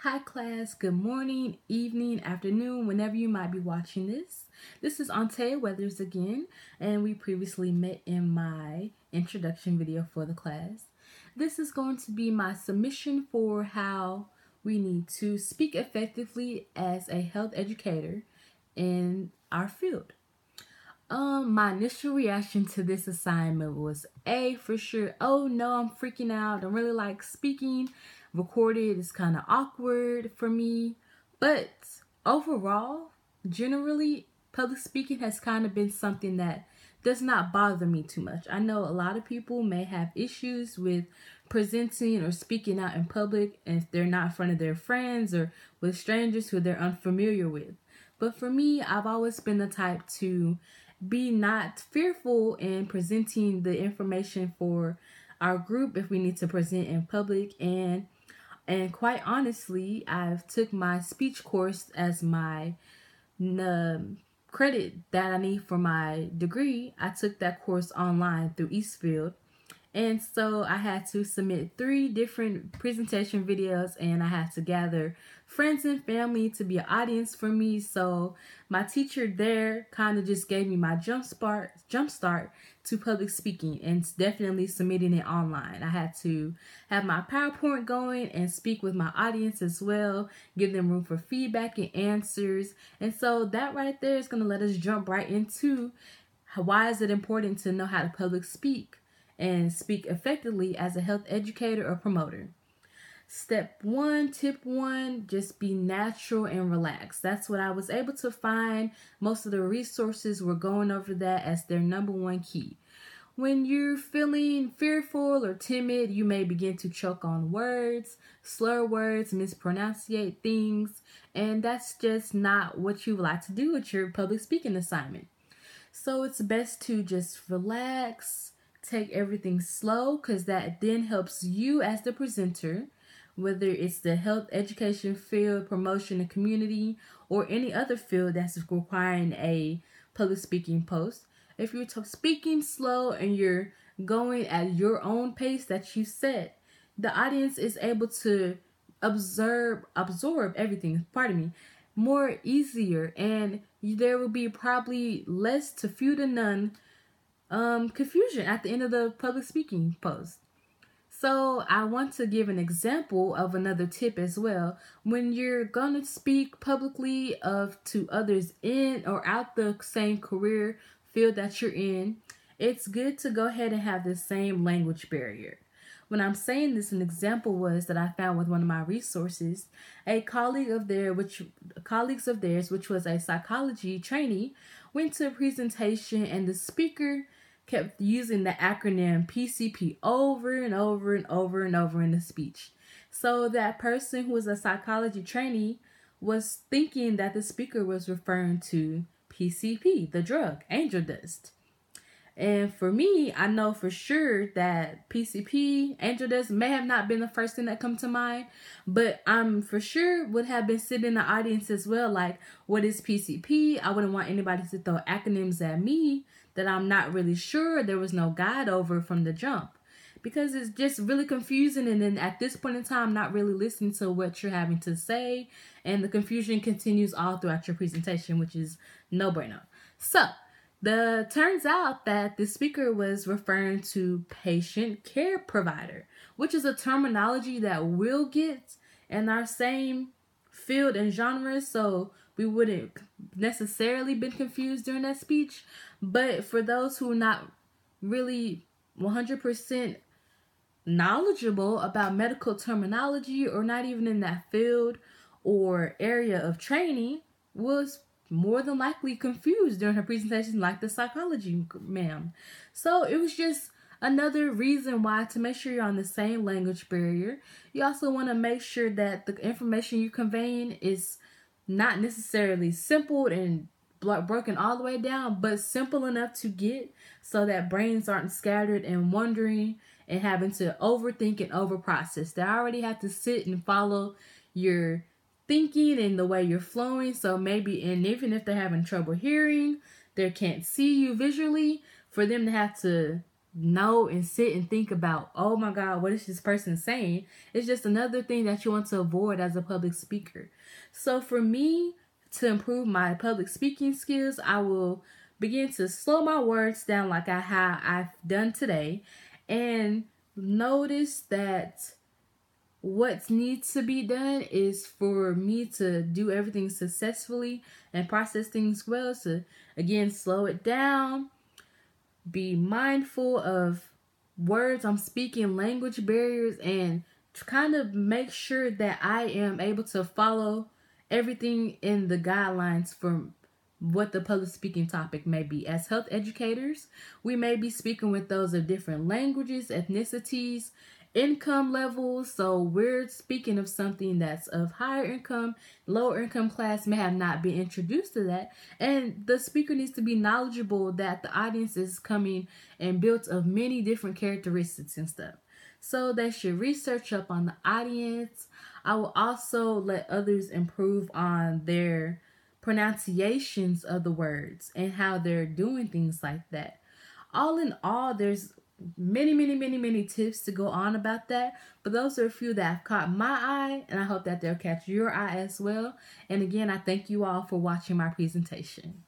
Hi class, good morning, evening, afternoon, whenever you might be watching this. This is Antea Weathers again, and we previously met in my introduction video for the class. This is going to be my submission for how we need to speak effectively as a health educator in our field. My initial reaction to this assignment was for sure, oh no, I'm freaking out. I don't really like speaking. Recorded is kind of awkward for me. But overall, generally, public speaking has kind of been something that does not bother me too much. I know a lot of people may have issues with presenting or speaking out in public if they're not in front of their friends or with strangers who they're unfamiliar with. But for me, I've always been the type to be not fearful in presenting the information for our group if we need to present in public, and quite honestly, I've took my speech course as my credit that I need for my degree. I took that course online through Eastfield. And so I had to submit 3 different presentation videos, and I had to gather friends and family to be an audience for me. So my teacher there kind of just gave me my jump start to public speaking, and definitely submitting it online. I had to have my PowerPoint going and speak with my audience as well, give them room for feedback and answers. And so that right there is going to let us jump right into why is it important to know how to public speak and speak effectively as a health educator or promoter. Step 1, tip 1, just be natural and relaxed. That's what I was able to find. Most of the resources were going over that as their number 1 key. When you're feeling fearful or timid, you may begin to choke on words, slur words, mispronunciate things, and that's just not what you would like to do with your public speaking assignment. So it's best to just relax, take everything slow, because that then helps you as the presenter, whether it's the health education field, promotion, and community, or any other field that's requiring a public speaking post. If you're speaking slow and you're going at your own pace that you set, the audience is able to absorb everything, more easier, and there will be probably less to few to none confusion at the end of the public speaking post. So I want to give an example of another tip as well. When you're going to speak publicly to others in or out the same career field that you're in, it's good to go ahead and have the same language barrier. When I'm saying this, an example was that I found with one of my resources, a colleagues of theirs, which was a psychology trainee, went to a presentation, and the speaker kept using the acronym PCP over and over and over and over in the speech. So that person who was a psychology trainee was thinking that the speaker was referring to PCP, the drug, angel dust. And for me, I know for sure that PCP, angel dust, may have not been the first thing that come to mind, but I'm for sure would have been sitting in the audience as well, like, what is PCP? I wouldn't want anybody to throw acronyms at me that I'm not really sure. There was no guide over from the jump, because it's just really confusing, and then at this point in time, not really listening to what you're having to say, and the confusion continues all throughout your presentation, which is no bueno. So turns out that the speaker was referring to patient care provider, which is a terminology that we'll get in our same field and genre, so we wouldn't necessarily been confused during that speech. But for those who are not really 100% knowledgeable about medical terminology, or not even in that field or area of training, was more than likely confused during her presentation, like the psychology ma'am. So it was just another reason why to make sure you're on the same language barrier. You also want to make sure that the information you're conveying is not necessarily simple and broken all the way down, but simple enough to get, so that brains aren't scattered and wondering and having to overthink and overprocess. They already have to sit and follow your thinking and the way you're flowing. So maybe, and even if they're having trouble hearing, they can't see you visually, for them to have to know and sit and think about, oh my God, what is this person saying? It's just another thing that you want to avoid as a public speaker. So for me, to improve my public speaking skills, I will begin to slow my words down like I've done today, and notice that what needs to be done is for me to do everything successfully and process things well. So again, slow it down, be mindful of words I'm speaking, language barriers, and kind of make sure that I am able to follow everything in the guidelines for what the public speaking topic may be. As health educators, we may be speaking with those of different languages, ethnicities, income levels. So we're speaking of something that's of higher income, lower income class may have not been introduced to that. And the speaker needs to be knowledgeable that the audience is coming and built of many different characteristics and stuff. So they should research up on the audience. I will also let others improve on their pronunciations of the words and how they're doing things like that. All in all, there's many tips to go on about that, but those are a few that have caught my eye, and I hope that they'll catch your eye as well. And again, I thank you all for watching my presentation.